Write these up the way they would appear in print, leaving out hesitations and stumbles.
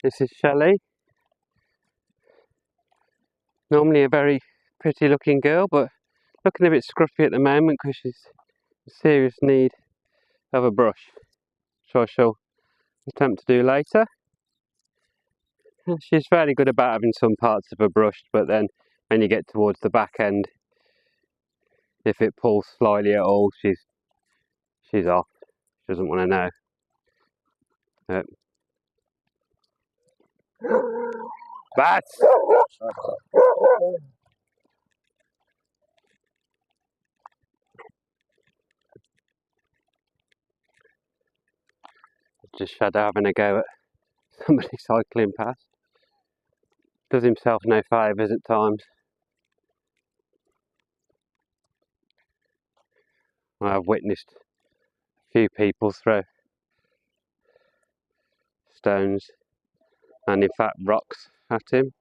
This is Shelley. Normally a very pretty looking girl, but looking a bit scruffy at the moment because she's in serious need of a brush, which I shall attempt to do later. She's fairly good about having some parts of her brushed, but then when you get towards the back end, if it pulls slightly at all, she's off. She doesn't want to know. Bats! Just Shadow having a go at somebody cycling past. Does himself no favours at times. I've witnessed a few people throw stones and in fact rocks at him.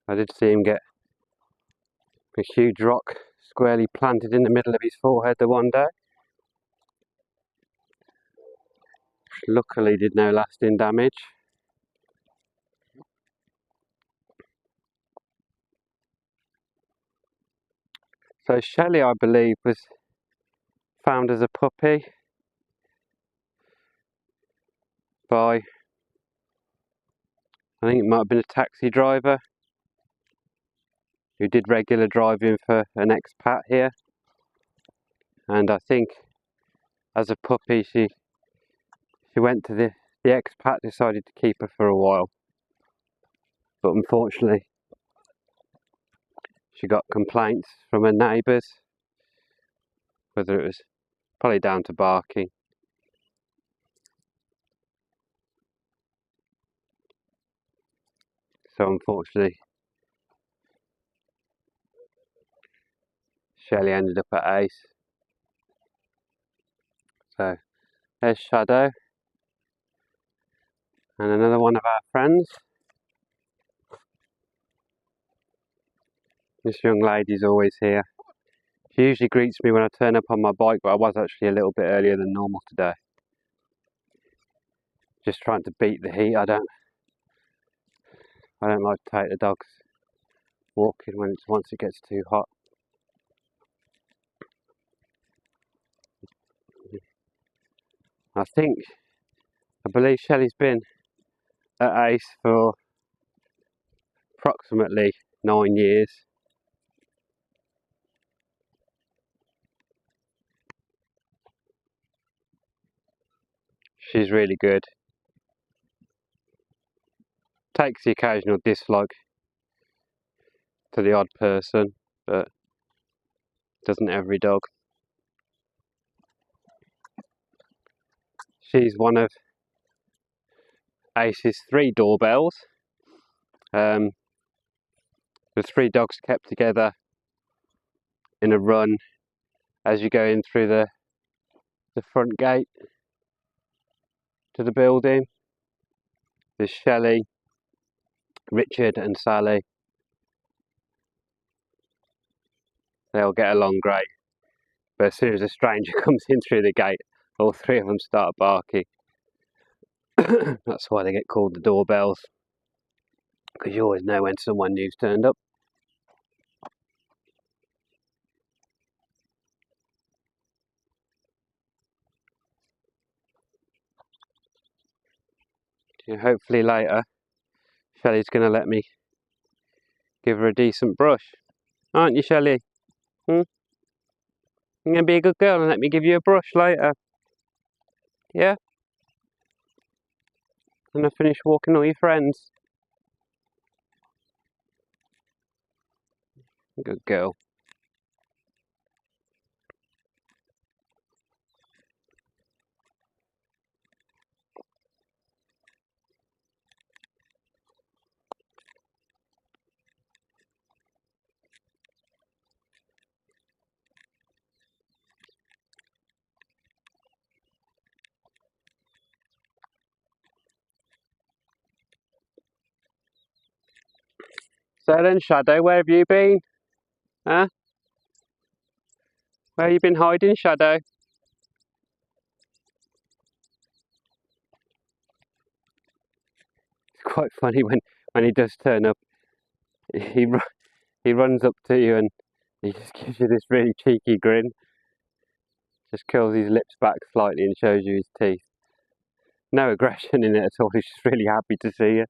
I did see him get a huge rock squarely planted in the middle of his forehead the one day. Luckily did no lasting damage. So Shelley, I believe, was found as a puppy by, I think it might have been a taxi driver who did regular driving for an expat here, and I think as a puppy she went to the expat, decided to keep her for a while, but unfortunately she got complaints from her neighbours, whether it was probably down to barking. So unfortunately Shelley ended up at Ace. So there's Shadow and another one of our friends. This young lady's always here. She usually greets me when I turn up on my bike, but I was actually a little bit earlier than normal today. Just trying to beat the heat. I don't like to take the dogs walking once it gets too hot. I believe Shelley's been at Ace for approximately 9 years. She's really good. Takes the occasional dislike to the odd person, but doesn't every dog. She's one of Ace's 3 doorbells. The 3 dogs kept together in a run as you go in through the front gate to the building. There's Shelley, Richard and Sally. They all get along great, but as soon as a stranger comes in through the gate, all 3 of them start barking. That's why they get called the doorbells, because you always know when someone new's turned up. Hopefully later Shelley's going to let me give her a decent brush. Aren't you, Shelley? You're going to be a good girl and let me give you a brush later? Yeah? When I finish walking all your friends? Good girl. So then, Shadow, where have you been? Huh? Where have you been hiding, Shadow? quite funny when he does turn up. He he runs up to you and he just gives you this really cheeky grin. Just curls his lips back slightly and shows you his teeth. No aggression in it at all. He's just really happy to see you.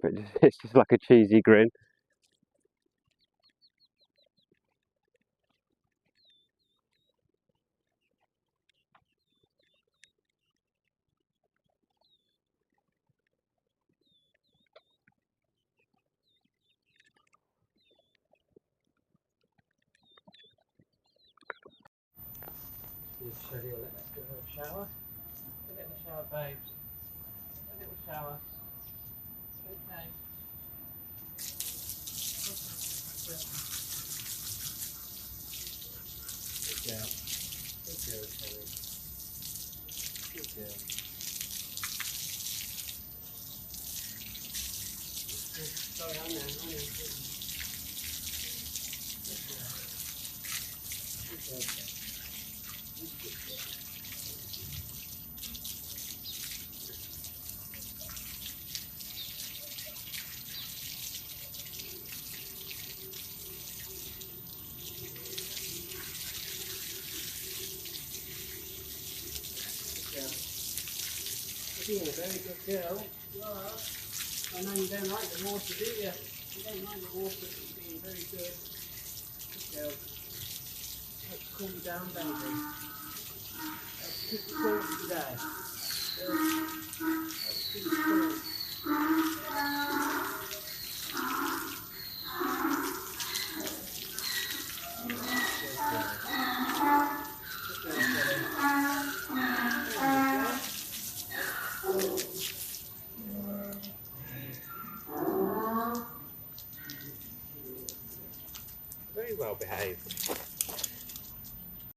But it's just like a cheesy grin. Shelley will let us give her a shower. A little shower, babes. A little shower. Okay. Good girl. Good girl, Shelley. Good girl. Sorry, I know. Good girl. Good girl. You're being a very good girl. You are. I know you don't like the water, do you? You don't like the water, but you're being very good. Good girl. Let's cool you down, baby. Let's keep it cool today. Let's keep it cool. Very well behaved.